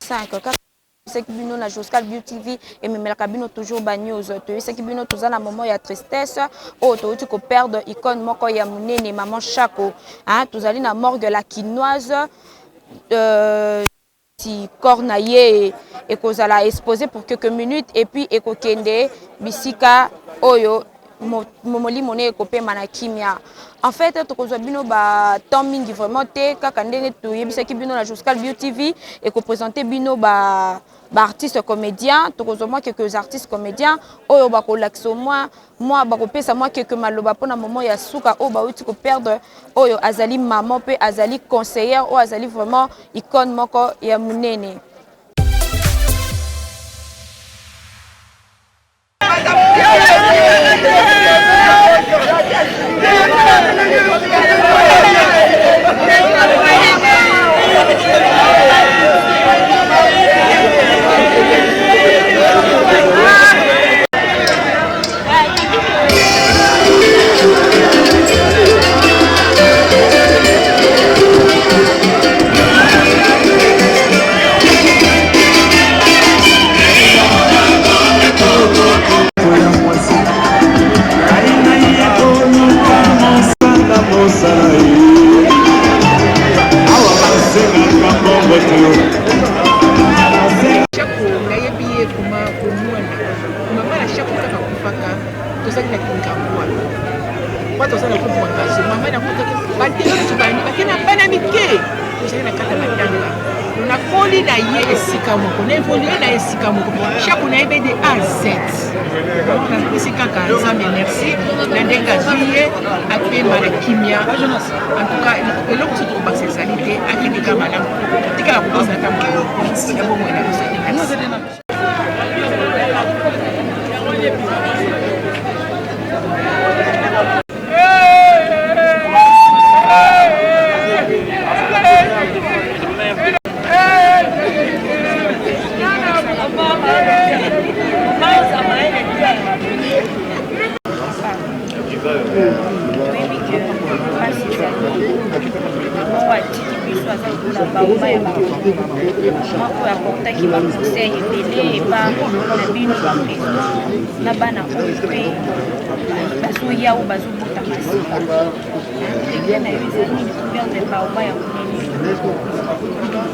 5 c'est que bino na Joscal Beauty TV et même la cabine toujours bagneuse c'est que bino tous à moment il y a tristesse oh tu ko perdre icône moko ya munene maman Chako hein tous allez na morgue la quinoise si cornaillé et kozala exposé pour quelques minutes et puis ekokende bisika oyo momoli moné ekopé manakimia en fait tokozwa bino ba temps mingi vraiment te kaka ndenge toyebisaki bino na Joscal Beauty TV et ko présenter bino ba artistes comédiens tokozwa moi quelques artistes comédiens oyo bakolakisa moi bakopesa moi quelques maloba pona moment ya suka oyo bauti ko perdre oyo azali maman pe azali conseillère oyo azali vraiment icône moko ya munene. Merci. La dégagée a fait mal kimia. En tout cas, le lot se trouve pas ces salités. À qui des madame. Tu as la pose à ta main. C'est bon,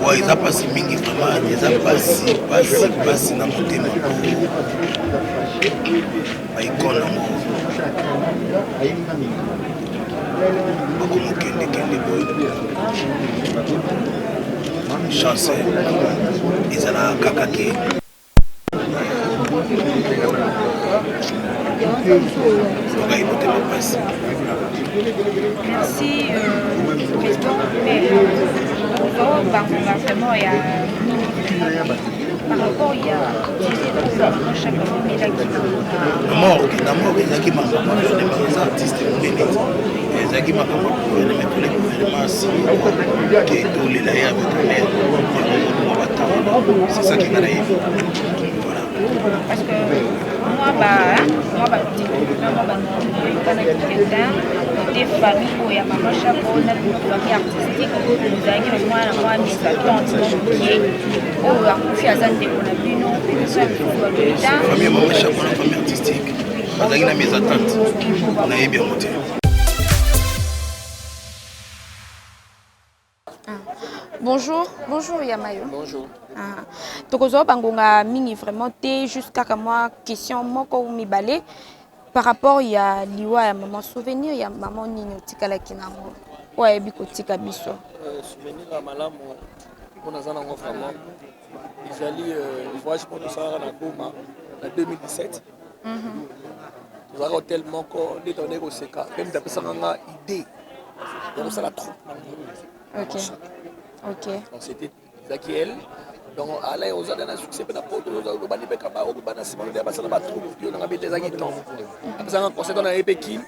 Ouais, ils ont passé mingi vraiment, ils ont passé dans mon thème. Icône beaucoup kende boy. Chance, ils ont la kakake. Merci, président. Mais vraiment, il y a par rapport, il y a chaque mort, les artistes, les c'est ça qui m'arrive. Parce que moi, des familles où il y a maman chapeau, on a des artistique, nous avons moi, mes attentes, où a confié à Zande pour la bino, famille maman chapeau, la famille artistique, on a mes attentes, on a bien monté. Bonjour Yamayo. Bonjour. Tokozo bangonga mingi vraiment té jusqu'à que moi question moko mi balé par rapport ya liwa ya maman souvenir ya maman nini otikala kinango. Ouais biko tika biso. Souvenir ya malamu on a zana vraiment ils voyage pour nous ça na Goma en 2017. Nous avons tellement qu'on est donné au seka même d'après ça on a idée. Donc ça la troupe. OK. Donc c'était Zakiel. Donc allez aux autres succès pour la porte aux autres bani bekaba au bana simon de basana ba troupe yo na bete Zaki temps. Après ça on concert on a Epekin,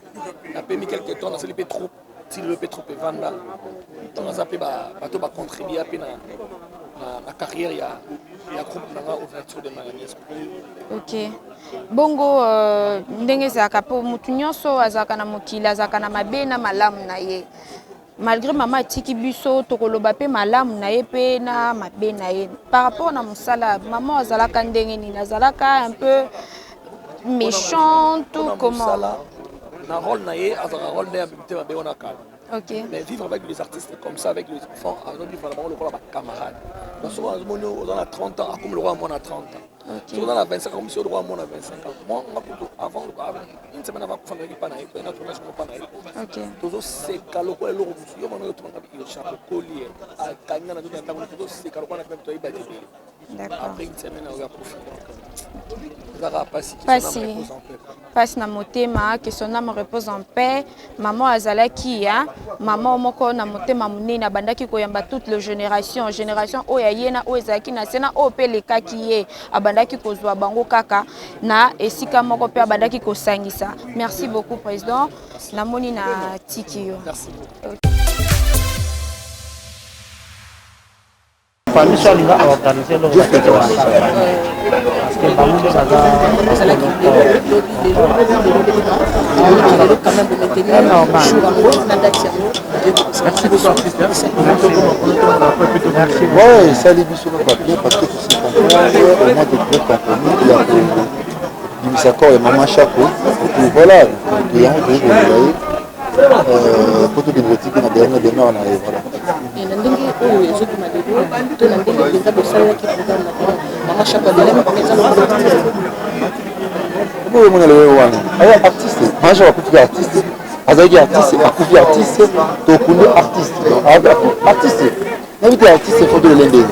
a mis quelques temps dans ce les troupe, si le troupe et vanda. Donc ça peut ba bato ba contribuer à la carrière ya groupe na ouverture de Magnès. OK. Bongo ndenge za kapo mutu nyonso azaka na mokili azaka na mabe na malamu na ye. malgré maman atiki biso tokoloba pe malamu na ye pe na mabe na ye par rapport na mosala maman azalaka ndenge nini azalaka un peu méchante ou comment na rôle na ye azalaka rôle nde ya mibite mabe wana kala. Ok. Mais vivre avec les artistes comme ça, avec les enfants, on dit vraiment le roi camarade. Parce que on a 30 ans, comme le roi moi on a 30 ans. Si on a 25 ans, comme si le roi moi on a 25 ans. Moi, avant, une semaine avant, on a fait un tournage pour pas. Toujours c'est calme quoi le roi. Yo mano yo tumanga yo chapeau collier. A kanga na tout temps toujours c'est calme quoi na même toi ibadi. D'accord. Après une semaine on va profiter. Passe na motema que son âme repose en paix. Maman azalaki ya maman moko na motema munene abandaki koyamba toute le génération oyo yena oyo ezalaki na sena oyo pe lekaki ye abandaki kozwa bango kaka na esika moko pe abandaki kosangisa. Merci beaucoup président. Namoni na tiki yo. Merci beaucoup. Famille Solinga a organisé le parce que Bamou oui, ça les sur le papier parce que c'est au mois de compromis il y a corps et maman chapeau et voilà et on peut voyez pour tout développer dans dernier demeure on arrive voilà et ndenge oyo ezokuma lelo to na ndenge penza bosalaki programme na maman chapeau de lema penza bon mon le wana ay artiste moi je suis artiste azaki artiste akufi artiste to kunde artiste artiste n'habite artiste faut de l'ende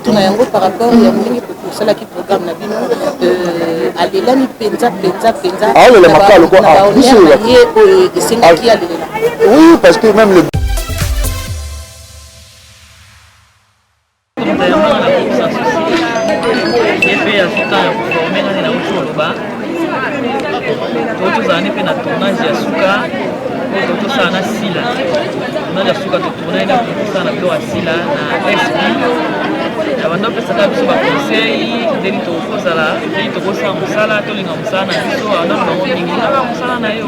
tout na yango par rapport ya ndenge bosalaki programme na bino alelani penza ah le makalo quoi oui parce que même le tozali mpe na tournage ya suka oyo tozosala na sila tournage ya suka totourna ina tozosala na bilo ya sila na sp na banda opesaka biso baconseil ndeni tokozala ndeni tokosala mosala tolinga mosala na biso banda bango mingi lingaka mosala na yo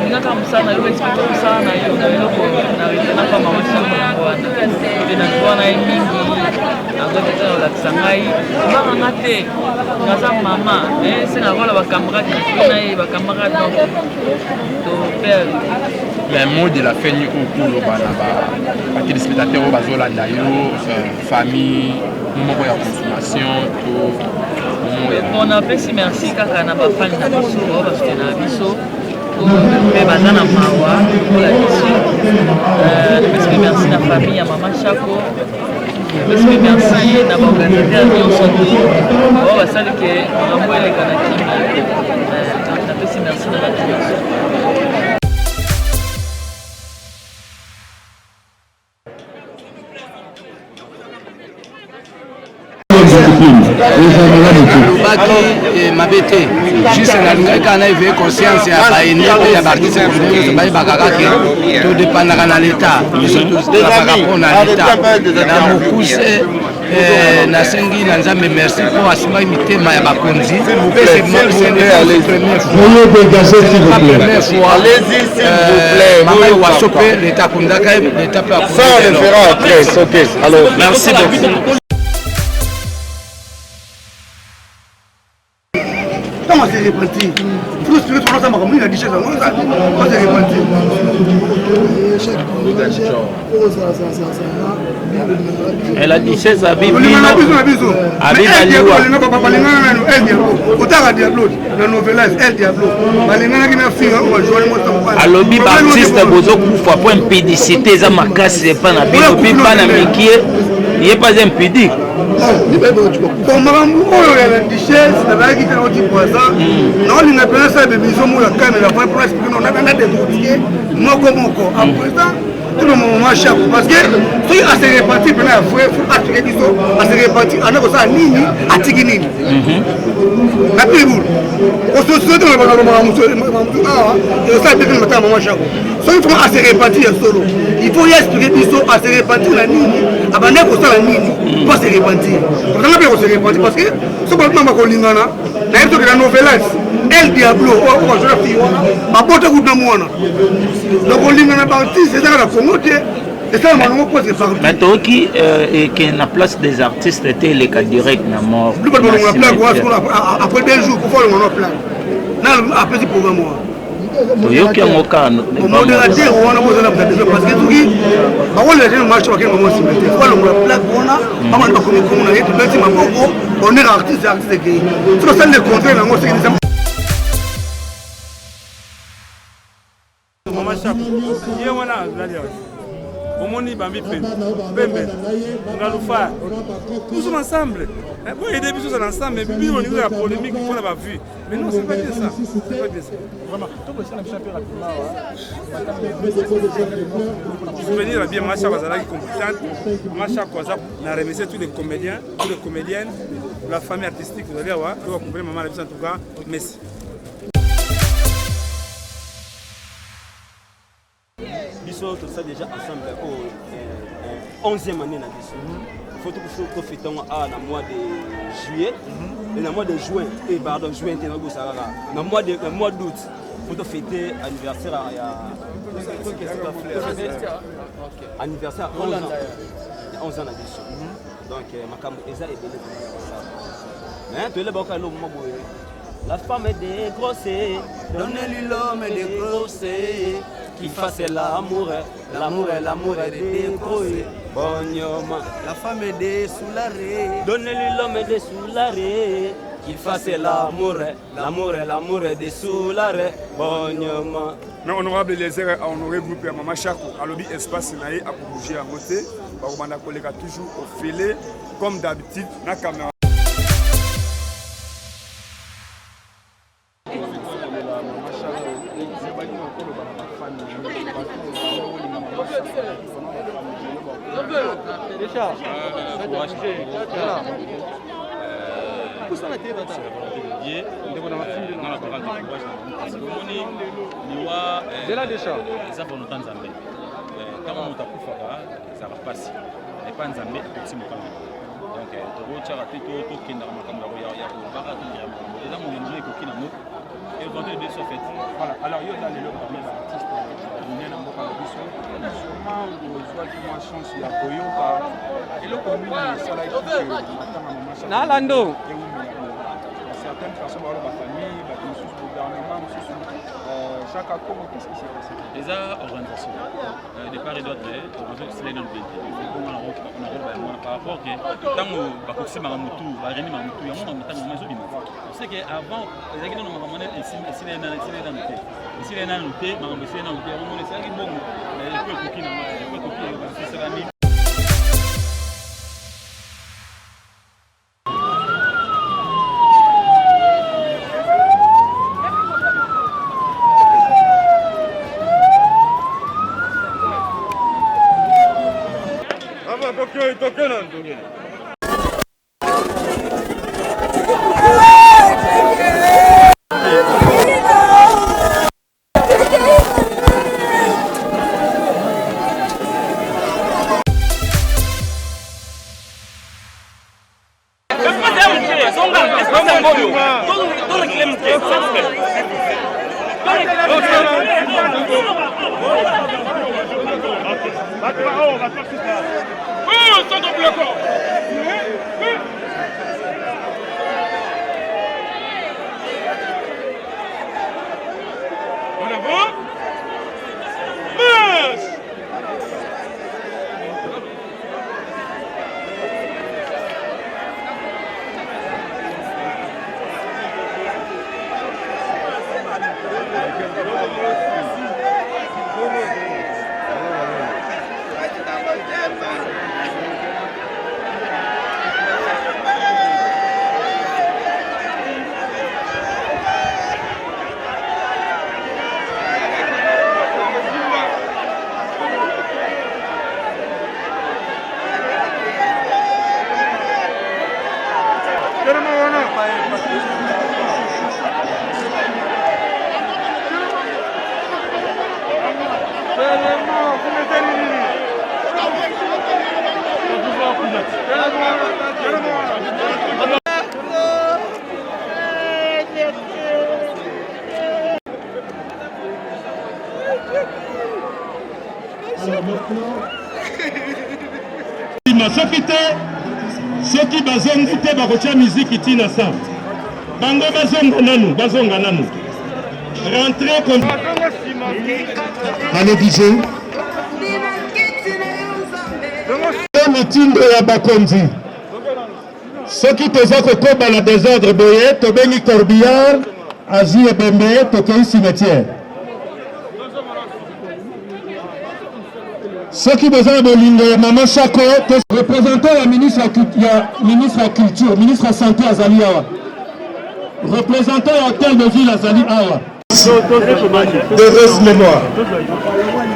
olingaka mosala na yo explique mosala na yo na eloko na retenaka mamasiko yango wana mpe na droit na ye mingi nazotetana olakisa ngai omanganga te naza mama se nakola bacamarade na ye bacamarade donc topere le mot de la fin okoloba na batelespectateur oyo bazolanda yo famille moko ya consommation to bon napesi merci kaka na bafani na biso oyo basutena biso mpe baza na mawa mpona biso napesi mpe merci na famille ya mama chako napesi mpe merci na baorganisateur nyonso oyo basali ke makambo eleka na kimia napesi merci na bato nyonso alobaki mabe te juste nalingaki kaka na éveille conscience ya baene pe ya baartiste nyonso bayebaka kaka todépendaka na l'état biso tozalaka mpo na l'état na mokuse nasengi na nzambe merci mpo asimbaki mitema ya bakonzi mpe première fois mama waso mpe l'état akundaka l'état mpe akundaka merci beaucoup. Comment c'est réparti? Tout ce que tu as dit, il a dit chez comment c'est réparti? Elle a dit chez sa Bible. Alobi baptiste bozo kufa po impédicité za makasi epa na bino bi bana mikie ye pas impédique. Bon maman oyo ya richesse nazalaki te naoti poison naolinga mpena sa bebiso moyo ya kamera va pour expliquer non nanga détrotier moko en présent tout le moment chaque parce que soki ase répartir mpena ya frais faut attirer biso ase répartir ana kosala nini atiki nini na pibulu ososiote nabalobaka mosu awa ezosala tekini matala mama chaque soki fo ase répartir ya solo il faut y expliquer biso ase répartir na nini abandaki kosala nini po ase répartir kotanga mpe kose répartir parce que so balobama kolingana nayebi tokela novelance El Diablo o jola fi ma bota ku na mwana donc olinga na artiste c'est la Congo et ça mon pose partout mais toki et que na place des artistes était les cas direct na mort plus pas dans la plaque après 2 jours pour faire le plaque na après ce programme moi toyoki yango kaka modérateur wana bozala peut-être parce que tuki bakolela te marche bakende bango simete fois longola plaque wana bamani bakomikomo na ye tobeti maboko on est artiste ekei soki osali le contraire nango sekisa Mama Chapo, ye wana azali awa. Omoni bambi pembe. Ngalufa. Nous sommes ensemble. Bon, il y a des choses ensemble, mais puis au niveau de la polémique, on n'a pas vu. Mais non, c'est pas bien ça. C'est pas bien ça. Vraiment. Tout le monde champion rapidement. Souvenir la bien Macha Bazala qui compétente. Macha Kwaza n'a remercié tous les comédiens, toutes les comédiennes, la famille artistique, vous allez voir, que vous comprenez maman en tout cas. Merci. Bisous, tout ça déjà ensemble au 11e année. Il faut que nous profitons dans le mois de juillet et dans le mois de juin. Et pardon, juin, dans le mois d'août, il faut fêter l'anniversaire à anniversaire 11 ans. 11 ans d'addition. Donc, ma caméra est belle. La femme est dégrossée, donnez-lui l'homme dégrossé. Qu'il fasse l'amour, l'amour est dégrossé. Bonhomme, la femme est dessoulagée. Donnez-lui l'homme dessoulagé. Qu'il fasse l'amour, l'amour est dessoulagé. Bonhomme. Mais honorable Lézère a honoré le groupe Maman Chaco. À l'objet espace naïe à bouger à côté. On a collègue toujours au filet comme d'habitude la caméra. kama mutakufaka ezaka mpasi epa nzambe okoti mokama donc tokotyaka te tokendaka makambo ya kobaka tokira makambo eza molemo ekoki nango et vendredi de soit fête. Voilà, alors il y a les artistes qui na mboka na biso sûrement ozwaki mwa chance ya koyoka eloko nini esala atanga mama nalando certaines personnes baloba famille bato mosusu gouvernement mosusu chaque Congo, qu'est-ce qui s'est passé? Les organisations. De part et d'autre, c'est les non-bétés. Par rapport à tant que c'est Maramutu, Rémi Maramutu, il y a un moment où on sait qu'avant, les gens ont demandé ici les nanoutés. Ici les nanoutés, Maramutu, c'est les nanoutés. On est allé bon, les peu coquines, c'est la mine. soki te soki bazongi te bakotia miziki tina sa bango bazonga nanu rentrez comme allez DJ mitindo ya bakonzi soki toza kokoba na désordre boye tobengi corbillard azwi ebembe tokei cimetière soki boza na bolingo ya mama Chako représentant ya ministre ya culture ministre ya santé azali awa représentant ya hôtel de ville azali awa d'heureuse mémoire.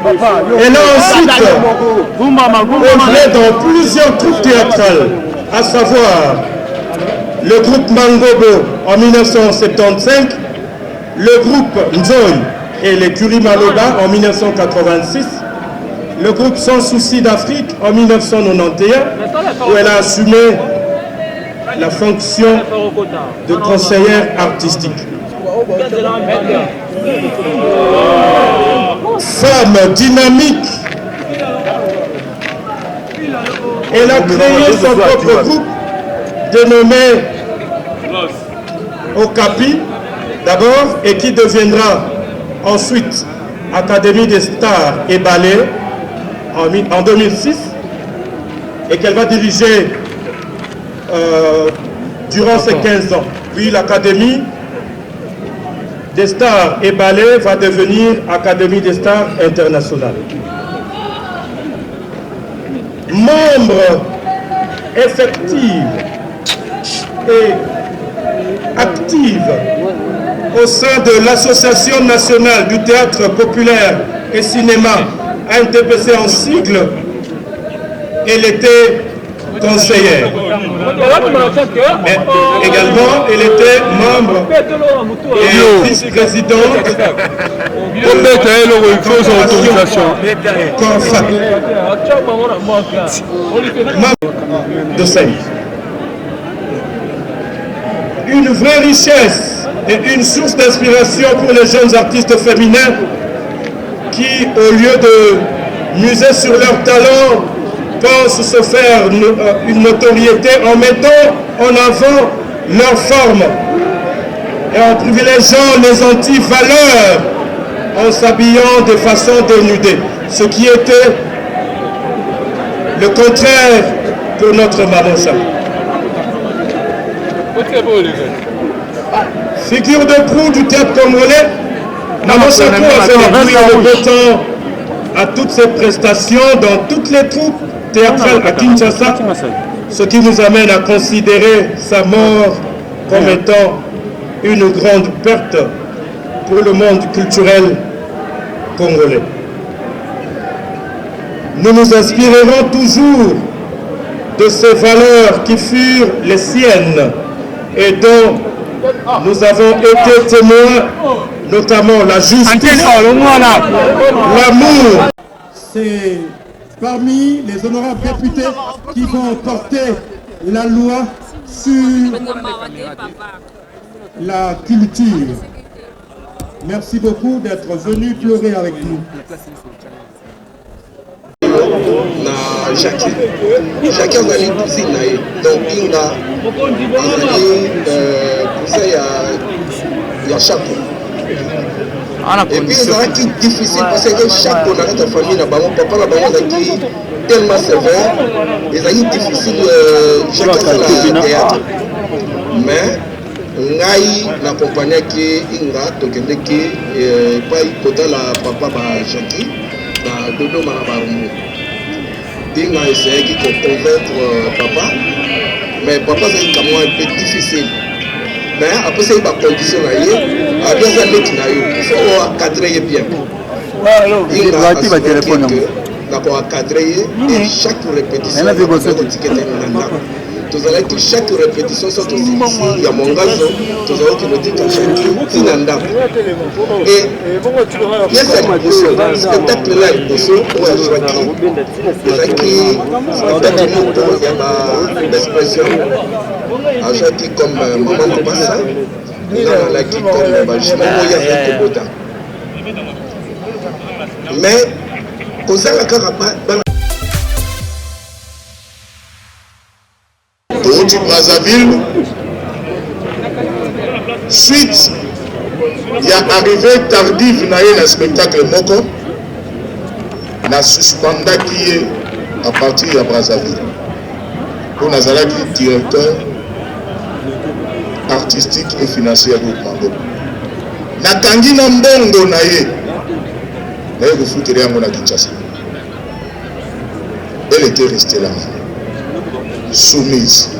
Et là ensuite, œuvré dans plusieurs troupes théâtrales, à savoir le groupe Mangobo en 1975, le groupe Nzoï et les Curie Maloba en 1986, le groupe Sans Souci d'Afrique en 1991, où elle a assumé la fonction de conseillère artistique. Femme dynamique, elle a créé son propre groupe dénommé Okapi d'abord et qui deviendra ensuite Académie des Stars et Ballets en 2006 et qu'elle va diriger durant ces 15 ans. Puis l'Académie des Stars et Ballets va devenir Académie des Stars internationale. Membre effective et active au sein de l'Association nationale du théâtre populaire et cinéma, ANTPC en sigle, elle était conseillère. Mais également, elle était membre et vice-présidente de Seine. Une vraie richesse et une source d'inspiration pour les jeunes artistes féminins qui, au lieu de muser sur leur talent, pensent se faire une notoriété en mettant en avant leur forme et en privilégiant les anti-valeurs en s'habillant de façon dénudée, ce qui était le contraire pour notre maman Chako. Figure de proue du théâtre congolais, maman Chako a fait le beau temps à toutes ses prestations dans toutes les troupes théâtrales à Kinshasa, ce qui nous amène à considérer sa mort comme étant une grande perte pour le monde culturel congolais. Nous nous inspirerons toujours de ces valeurs qui furent les siennes et dont nous avons été témoins, notamment la justice, l'amour. C'est parmi les honorables députés qui vont porter la loi sur la culture. Merci beaucoup d'être venu pleurer avec nous. Na Jackie azali cousine na ye donc Inga azali cousin ya Chako et puis ezalaki difficile parce que Chako na kati ya famille na bango papa na bango azalaki tellement sévère ezalaki difficile Jackie azala théâtre mais ngai nakompagnaki Inga tokendeki epai kotala papa ba Jackie na Dodoma na Barumbu. Inga a essayé de convaincre papa, mais papa c'est un peu difficile. Mais après c'est une condition là, il a bien fait il faut encadrer bien. Inga a encadrer et chaque répétition chaque répétition soit aussi il y a mon gaz, tout ça qui me dit que c'est Tinanda. Et il y a cette spectacle là, il faut il y a une expression à Jackie comme maman Mapassa, il a qui comme Bajima, il y a mais kozala kaka touti Brazzaville suite ya arrivée tardive na ye na spectacle moko na suspendaki ye à partir ya Brazzaville mpo nazalaki directeur artistique et financier ya groupe Mango nakangi na mbongo na ye naye kofutela yango na Kinshasa. Elle était restée là soumise.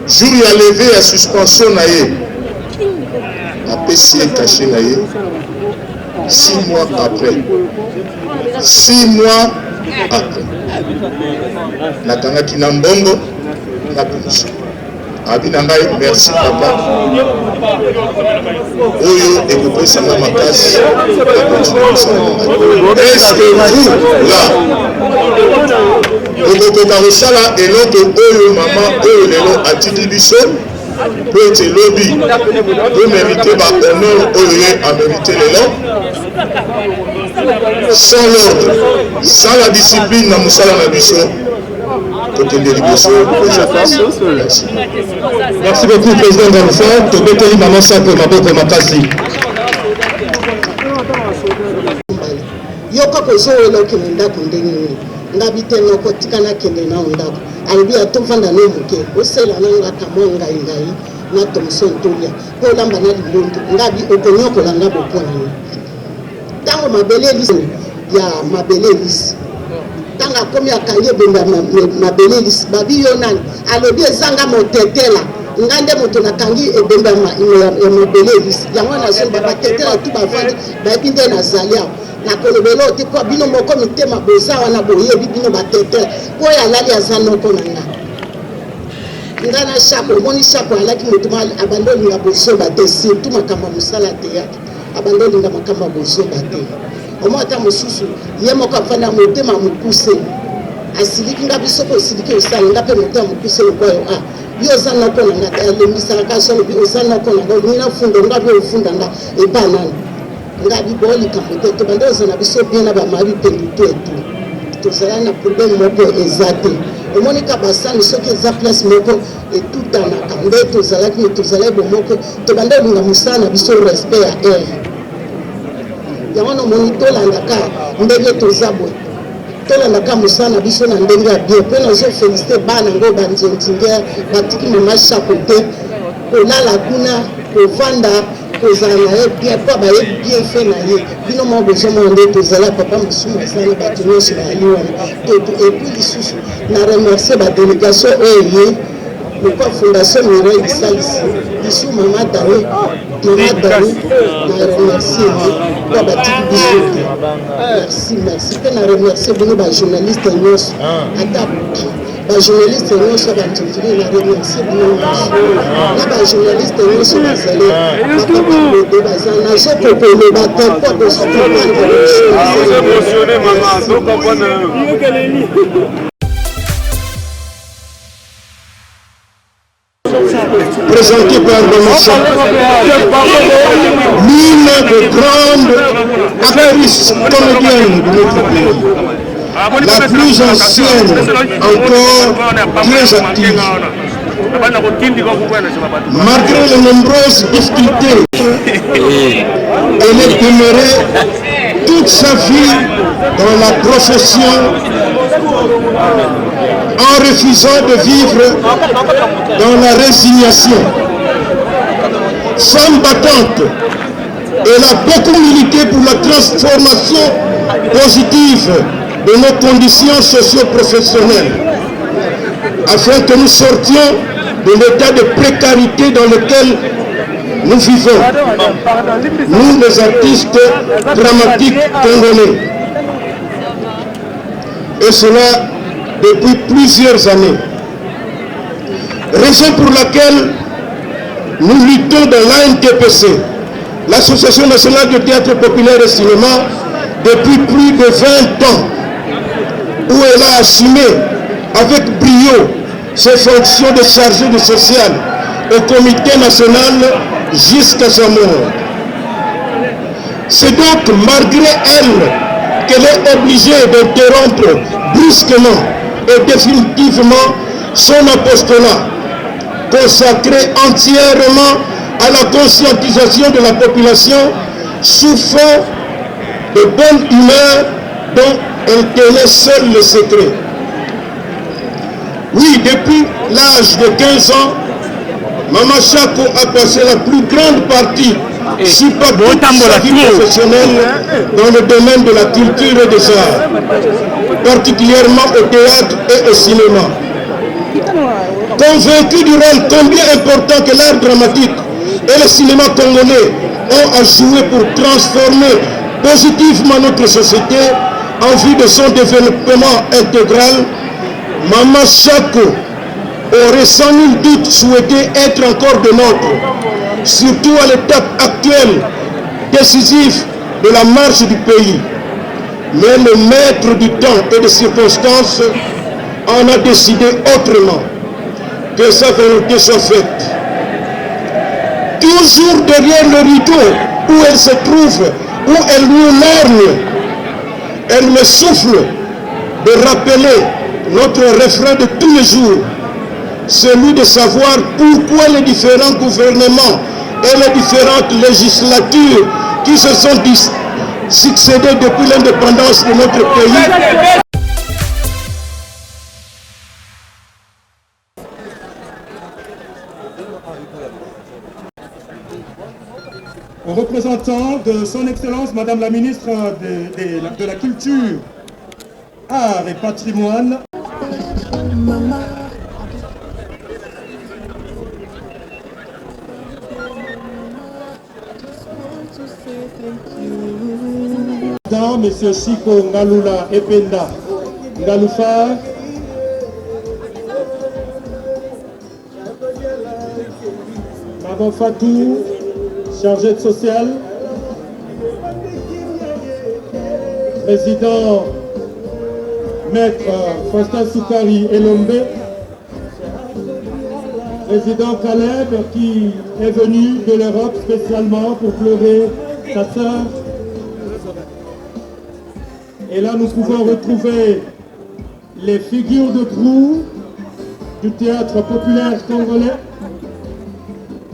Jour ya levé ya suspension na ye apesi ye caché na ye 6 mois après. 6 mois après nakangaki na mbongo na punition abi na ngai merci papa oyo ekopesanga makasi est-ce que vous là okokoka kosala eloko oyo mama oyo lelo atiki biso po ete lobi tomérite bahonneur oyo ye amérite lelo sans l'ordre sans la discipline na mosala na biso. Merci beaucoup, Président Galfa. Tobeteli Maman Sako Maboko Makasi. Yoko kozoela okende ndako ndenge nini ngabi te noko tikana kende na ndako alobi atovanda no moke osela nanga kamwa ngai na Thomson Tolia ko lamba na libondo ngabi okonyokola nga bopona ni tango mabele lisi ya mabele lisi tanga komi akangi ebemba mabele lisi babi yo nani alobi ezanga motetela ngande moto nakangi ebemba ya mabele lisi yango nazomba batetela tu bavandi bayebi nde nazali awo nakolobela ote kwa bino moko mitema boza wana boyebi bino batete po ya lali aza noko na nga ngana chapo omoni chapo alaki moto abandolinga bozoba te surtout makambo mosala te yaki abandolinga makambo bozoba te omo ata mosusu ye moko afanda motema mokuse asiliki nga biso ko osiliki osala nga mpe motema mokuse lokoyo yo oza noko na nga alemisaka kasi olobi oza noko na nga olingina funda nga bi ofunda nga ebanani ngabi boli kambote to bande ozana biso bien na ba mari pendu to etu tozala na problème moko ezate omonika basani soki eza place moko etutana kambe tozala ki tozala bo moko to bande linga musana biso respect ya air yango no monito landaka ndenge tozabo tolandaka musana biso na ndenge ya bien pe nazo féliciter bana ngo banzentinga batiki mama chapeauté kolala kuna kovanda kozala na ye bien po baye bien fait na ye bino mo bozomona nde tozala papa mosusu asali bato nyonso bayali wana epuis lisusu na remercie badélégation oyo ye lokwa fondation mireille bisalisi bisu mama dawe na remercie ye po batiki biso te merci mpe na remercie bino bajournaliste nyonso ata bajournaliste nyonso bantonzili na remercie bino na bajournaliste nyonso bazali bakababode baza nazokokoloba te po Présenté par Maman l'une des grandes actrices comédiennes de notre pays, la plus ancienne encore très active. Malgré les nombreuses difficultés, elle est demeurée toute sa vie dans la profession en refusant de vivre dans la résignation. Femme battante, elle a beaucoup milité pour la transformation positive de nos conditions socio-professionnelles, afin que nous sortions de l'état de précarité dans lequel nous vivons, nous les artistes dramatiques congolais. Et cela depuis plusieurs années. Raison pour laquelle nous luttons dans l'ANTPC, l'Association nationale de théâtre populaire et cinéma, depuis plus de 20 ans, où elle a assumé avec brio ses fonctions de chargée de social au comité national jusqu'à sa mort. C'est donc malgré elle qu'elle est obligée d'interrompre brusquement et définitivement son apostolat, consacré entièrement à la conscientisation de la population sous fond de bonne humeur dont elle tenait seule le secret. Oui, depuis l'âge de 15 ans, Mama Chako a passé la plus grande partie, si pas toute sa vie professionnelle, dans le domaine de la culture et des arts, particulièrement au théâtre et au cinéma. Convaincu du rôle combien important que l'art dramatique et le cinéma congolais ont à jouer pour transformer positivement notre société en vue de son développement intégral, Mama Chako aurait sans nul doute souhaité être encore de nôtre, surtout à l'étape actuelle décisive de la marche du pays. Mais le maître du temps et des circonstances en a décidé autrement. Que sa volonté soit faite. Toujours derrière le rideau où elle se trouve, où elle nous lorgne, elle me souffle de rappeler notre refrain de tous les jours, celui de savoir pourquoi les différents gouvernements et les différentes législatures qui se sont succédées depuis l'indépendance de notre pays. Au représentant de son Excellence, Madame la Ministre de la Culture, Art et Patrimoine. Monsieur Siko Ngalula Ependa Ngalufa, Maman Fatou, chargée de social, président Maître Faustin Soukari Elombe, président Caleb qui est venu de l'Europe spécialement pour pleurer sa sœur. Et là, nous pouvons retrouver les figures de proue du théâtre populaire congolais.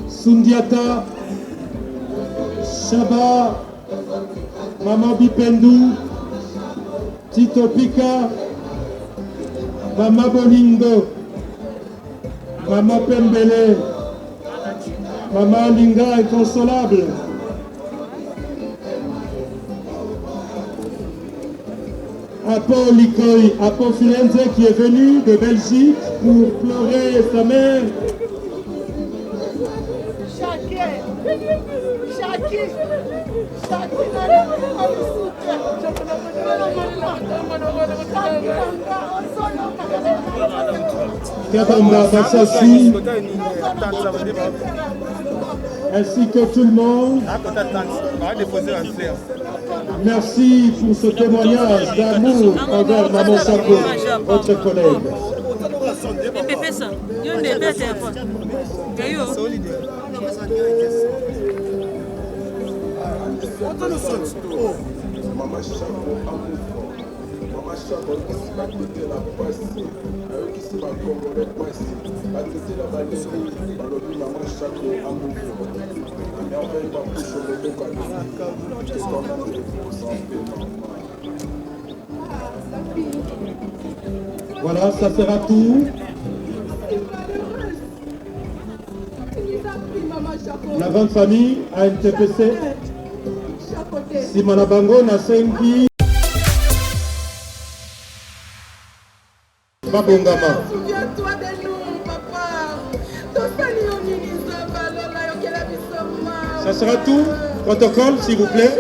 Sundiata, Shaba, Mama Bipendou, Tito Pika, Mama Bolingo, Mama Pembele, Mama Linga Inconsolable. Apo Likoy, Apo Filenze qui est venu de Belgique pour pleurer sa mère. Kabamba Bassassi, ainsi que tout le monde. Merci pour ce témoignage d'amour envers Maman Chako, votre collègue. Mama Chako Mama Chako qui la presse, qui se bat comme le presse, a traité la balle, Mama Chako amour. Mais on va y voir plus sur le Voilà, ça sera tout. La grande famille à NTPC. Simona Bango Nasengi Babongama. Souviens-toi de nous, papa. Ça sera tout. Protocole, s'il vous plaît.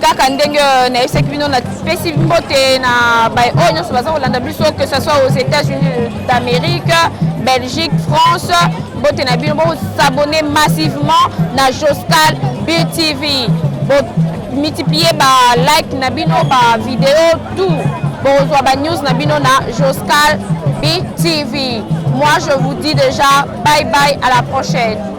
kaka ndenge nayebisaki bino na pesi mbote na baoyo nyonso baza kolanda biso que ce soit aux États-Unis d'Amérique, Belgique, France, mbote na bino bosabone massivement na Joscal BTV, multiplier ba like na bino ba vidéo tout bozwa ba news na bino na Joscal BTV. Moi je vous dis déjà bye bye, à la prochaine.